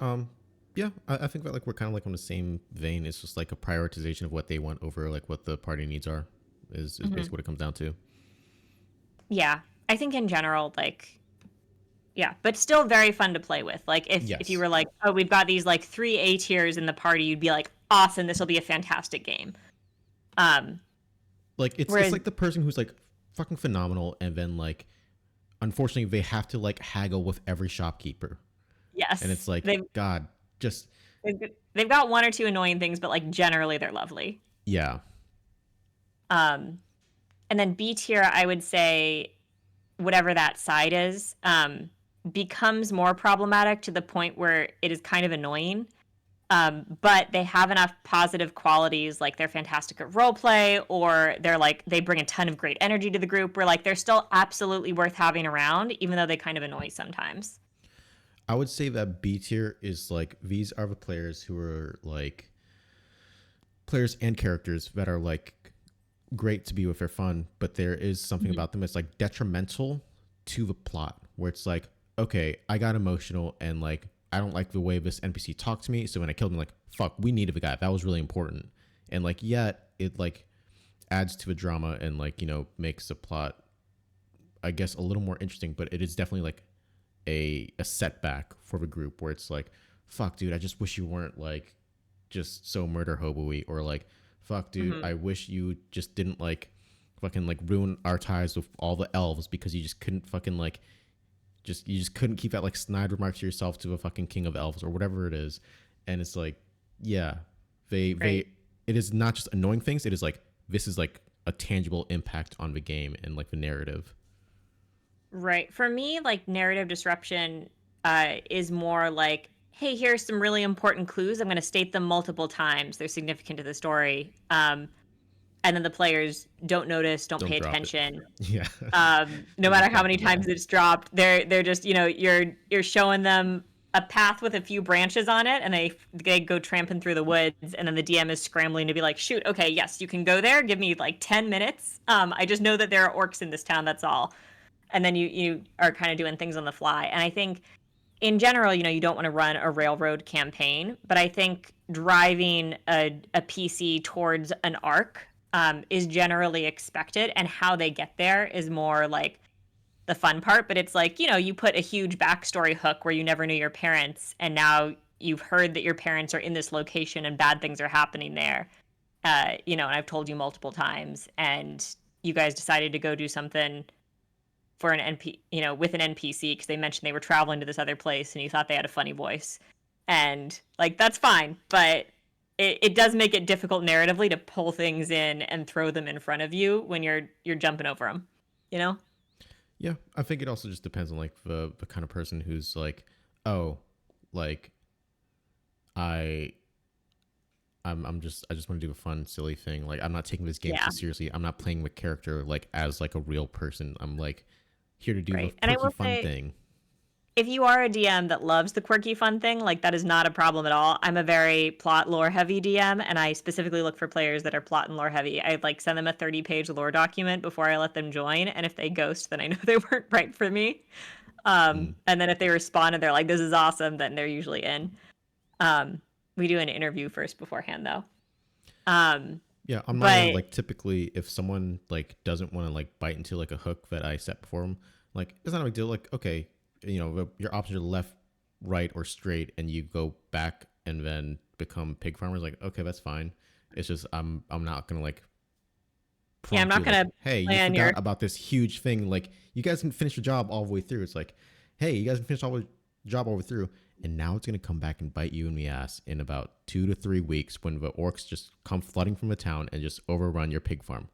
Um, yeah, I think that like we're kind of like on the same vein. It's just like a prioritization of what they want over like what the party needs are. Is Mhm. basically what it comes down to. Yeah, I think in general, like, yeah, but still very fun to play with. Like, if you Yes. were like, oh, we've got these like three A tiers in the party, you'd be like, awesome, this will be a fantastic game. Um, Like it's whereas, like the person who's like fucking phenomenal, and then like unfortunately they have to like haggle with every shopkeeper, and it's yes, like God, just they've got one or two annoying things, but like generally they're lovely. yeah. Um, and then B tier, I would say, whatever that side is, becomes more problematic to the point where it is kind of annoying. But they have enough positive qualities, like they're fantastic at role play, or they're like they bring a ton of great energy to the group. Where like they're still absolutely worth having around, even though they kind of annoy sometimes. I would say that B tier is like these are the players who are like players and characters that are like great to be with, they're fun, but there is something Mhm. about them that's like detrimental to the plot, where it's like, okay, I got emotional, and like I don't like the way this NPC talked to me, so when I killed him, like fuck, we needed the guy, that was really important. And like yet it like adds to the drama, and like makes the plot I guess a little more interesting, but it is definitely like a setback for the group, where it's like, fuck dude, I just wish you weren't like just so murder hobo-y, or like, fuck dude, Hmm. I wish you just didn't like fucking like ruin our ties with all the elves, because you just couldn't fucking like you just couldn't keep that like snide remark to yourself to a fucking king of elves or whatever it is. And it's like, yeah, they Right. it is not just annoying things, it is like this is like a tangible impact on the game and like the narrative. Right. For me, like narrative disruption is more like, hey, here's some really important clues. I'm going to state them multiple times. They're significant to the story. And then the players don't notice, don't Don't pay drop it. attention. Yeah. No They just matter how drop many the times ball. it's dropped, they're just you're showing them a path with a few branches on it, and they go tramping through the woods, and then the DM is scrambling to be like, shoot, okay, yes, you can go there. Give me like 10 minutes. I just know that there are orcs in this town. That's all. And then you are kind of doing things on the fly, and I think in general, you don't want to run a railroad campaign, but I think driving a PC towards an arc is generally expected, and how they get there is more like the fun part. But it's like, you put a huge backstory hook where you never knew your parents, and now you've heard that your parents are in this location and bad things are happening there. And I've told you multiple times, and you guys decided to go do something for an with an NPC because they mentioned they were traveling to this other place and you thought they had a funny voice. And like, that's fine, but it does make it difficult narratively to pull things in and throw them in front of you when you're jumping over them, you know? Yeah, I think it also just depends on like the kind of person who's like, oh, like I I just want to do a fun, silly thing. Like I'm not taking this game Yeah, too seriously. I'm not playing the character like as like a real person. I'm like here to do the right. And I quirky will fun say, thing. if you are a DM that loves the quirky fun thing, like that is not a problem at all. I'm a very plot lore heavy DM, and I specifically look for players that are plot and lore heavy. I like send them a 30-page lore document before I let them join, and if they ghost, then I know they weren't right for me. Mm. And then if they respond and they're like, "This is awesome," then they're usually in. Um, we do an interview first beforehand, though. Um, Yeah, on my end, but like typically, if someone like doesn't want to like bite into like a hook that I set before them, like it's not a big deal. Like okay, your options are left, right, or straight, and you go back and then become pig farmers. Like okay, that's fine. It's just I'm not gonna like yeah, I'm prompt not you like, gonna hey, you plan your. forgot about this huge thing. Like you guys can finish the job all the way through. It's like, hey, you guys can finish all the job all the way through, and now it's gonna come back and bite you in the ass in about 2 to 3 weeks when the orcs just come flooding from the town and just overrun your pig farm.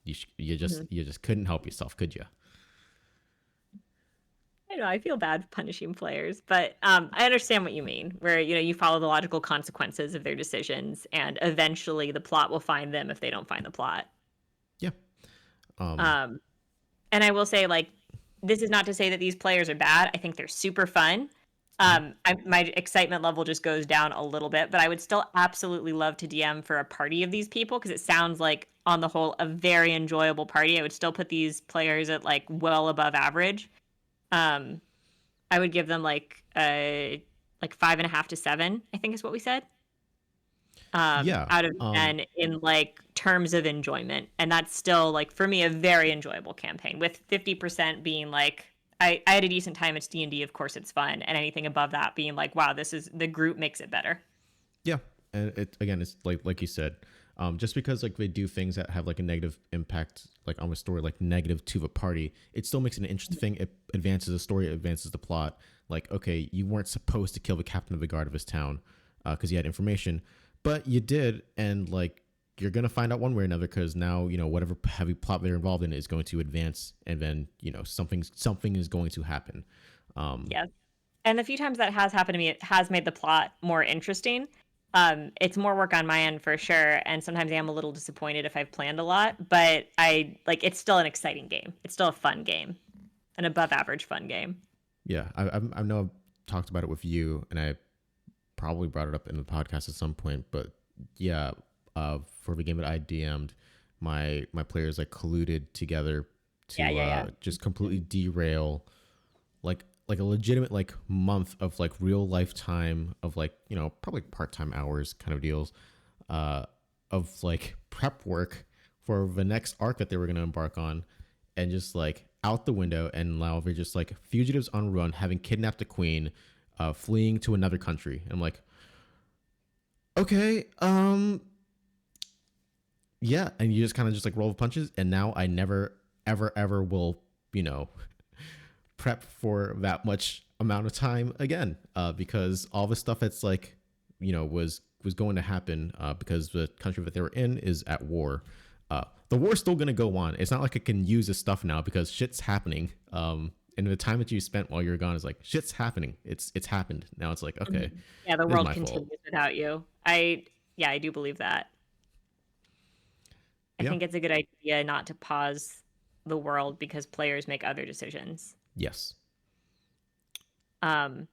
Mhm. You just couldn't help yourself, could you? I know I feel bad punishing players, but I understand what you mean. Where you follow the logical consequences of their decisions, and eventually the plot will find them if they don't find the plot. Yeah. Um. Um, and I will say, like, this is not to say that these players are bad. I think they're super fun. Mhm. My excitement level just goes down a little bit, but I would still absolutely love to DM for a party of these people because it sounds like, on the whole, a very enjoyable party. I would still put these players at like well above average. Um, I would give them like 5.5 to 7, I think is what we said. Yeah. Out of 10 in like terms of enjoyment. And that's still like for me a very enjoyable campaign, with 50% being like I had a decent time. It's D&D, of course it's fun, and anything above that being like, wow, this is the group makes it better. Yeah. And it again, it's like you said, just because like they do things that have like a negative impact like on the story, like negative to the party, it still makes it an interesting thing. It advances the story, it advances the plot. Like okay, you weren't supposed to kill the captain of the guard of this town because you had information, but you did, and like you're gonna find out one way or another because now whatever heavy plot they're involved in is going to advance, and then something is going to happen. Um, Yeah. And the few times that has happened to me, it has made the plot more interesting. It's more work on my end for sure, and sometimes I am a little disappointed if I've planned a lot, but I like it's still an exciting game. It's still a fun game, an above average fun game. yeah, I know I've talked about it with you, and I probably brought it up in the podcast at some point, but yeah, for the game that I DM'd, my players like colluded together Yeah, to yeah, yeah. just completely derail like a legitimate like month of like real lifetime of like probably part-time hours kind of deals uh of like prep work for the next arc that they were going to embark on, and just like out the window, and now they're just like fugitives on run having kidnapped the queen, fleeing to another country. And I'm like, okay, yeah, and you just kind of just like roll the punches, and now I never ever will you know prep for that much amount of time again, because all the stuff that's like was going to happen, because the country that they were in is at war. The war's still gonna go on. It's not like I can use this stuff now because shit's happening. And the time that you spent while you're gone is like shit's happening. It's happened. Now it's like okay, Mhm. Yeah, the this is world my fault. continues without you. Yeah, I do believe that. I Yeah. think it's a good idea not to pause the world because players make other decisions. Yes. Um,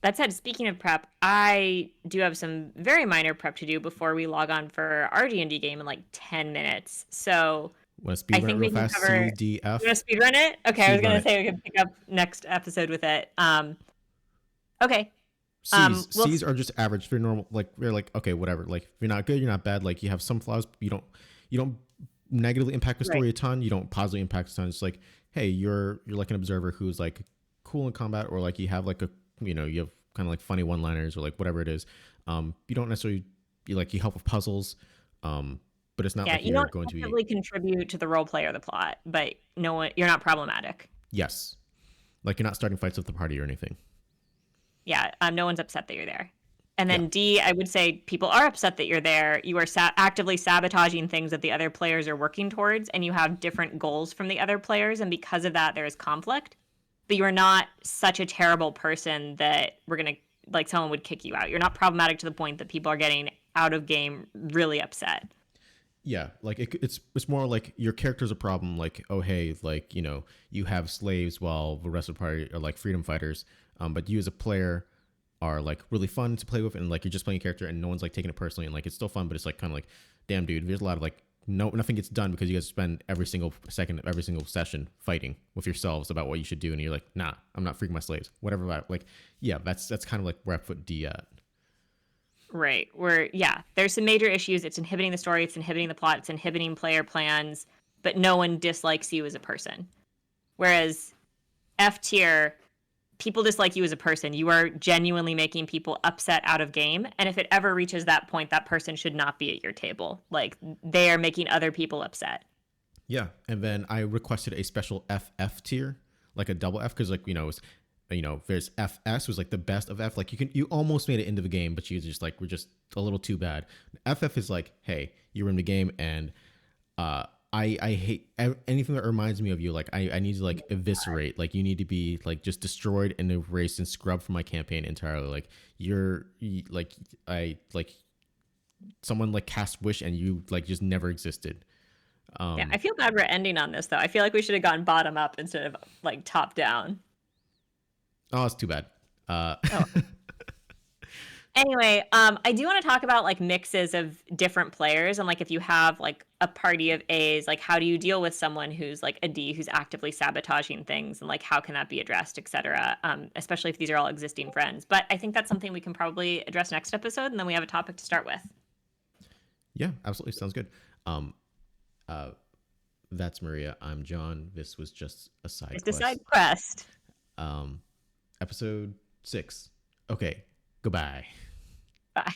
that said, speaking of prep, I do have some very minor prep to do before we log on for our D&D game in like 10 minutes. So Want to I speed run it think real we can fast? C cover. D You want F. to speed run it? Okay, I was Speed run gonna it. say we could pick up next episode with it. Okay. We'll C's are just average. They're normal. Like they're like okay, whatever. Like if you're not good, you're not bad. Like you have some flaws. You don't negatively impact the right. story a ton. You don't positively impact a ton. It's like hey, you're like an observer who's like cool in combat, or like you have like a you have kind of like funny one liners or like whatever it is. You don't necessarily you help with puzzles. But it's not Yeah, like you you're don't going to be actively contribute to the role play or the plot, but no one, you're not problematic. yes, like you're not starting fights with the party or anything. Yeah, no one's upset that you're there. And Yeah, then D, I would say people are upset that you're there. You are actively sabotaging things that the other players are working towards, and you have different goals from the other players, and because of that, there is conflict. But you are not such a terrible person that we're gonna like someone would kick you out. You're not problematic to the point that people are getting out of game really upset. yeah, like it's more like your character's a problem. Like oh hey, like you have slaves while the rest of the party are like freedom fighters. But you as a player are like really fun to play with, and like you're just playing a character, and no one's like taking it personally, and like it's still fun, but it's like kind of like, damn dude, there's a lot of like nothing gets done because you guys spend every single second of every single session fighting with yourselves about what you should do, and you're like, nah, I'm not freeing my slaves, whatever. About like, yeah, that's kind of like where I put D at. Right. Where, yeah, there's some major issues. It's inhibiting the story, it's inhibiting the plot, it's inhibiting player plans, but no one dislikes you as a person. Whereas F tier, people dislike you as a person. You are genuinely making people upset out of game. And if it ever reaches that point, that person should not be at your table. Like they are making other people upset. Yeah, and then I requested a special FF tier, like a double F, because like there's FS was like the best of F. Like you almost made it into the game, but you just like were just a little too bad. FF is like, hey, you're in the game, and I hate anything that reminds me of you. Like I need to like eviscerate. Like you need to be like just destroyed and erased and scrubbed from my campaign entirely. Like like I like someone like cast wish and you like just never existed. Yeah, I feel bad we're ending on this though. I feel like we should have gone bottom up instead of like top down. Oh, it's too bad. Uh, Oh, anyway, I do want to talk about like mixes of different players and like if you have like a party of A's, like how do you deal with someone who's like a D who's actively sabotaging things and like how can that be addressed, etc. Especially if these are all existing friends. But I think that's something we can probably address next episode, and then we have a topic to start with. yeah, absolutely sounds good. Um, uh, that's Maria. I'm John. This was just a side It's a side quest. quest. Um, episode 6. Okay, goodbye. Bye.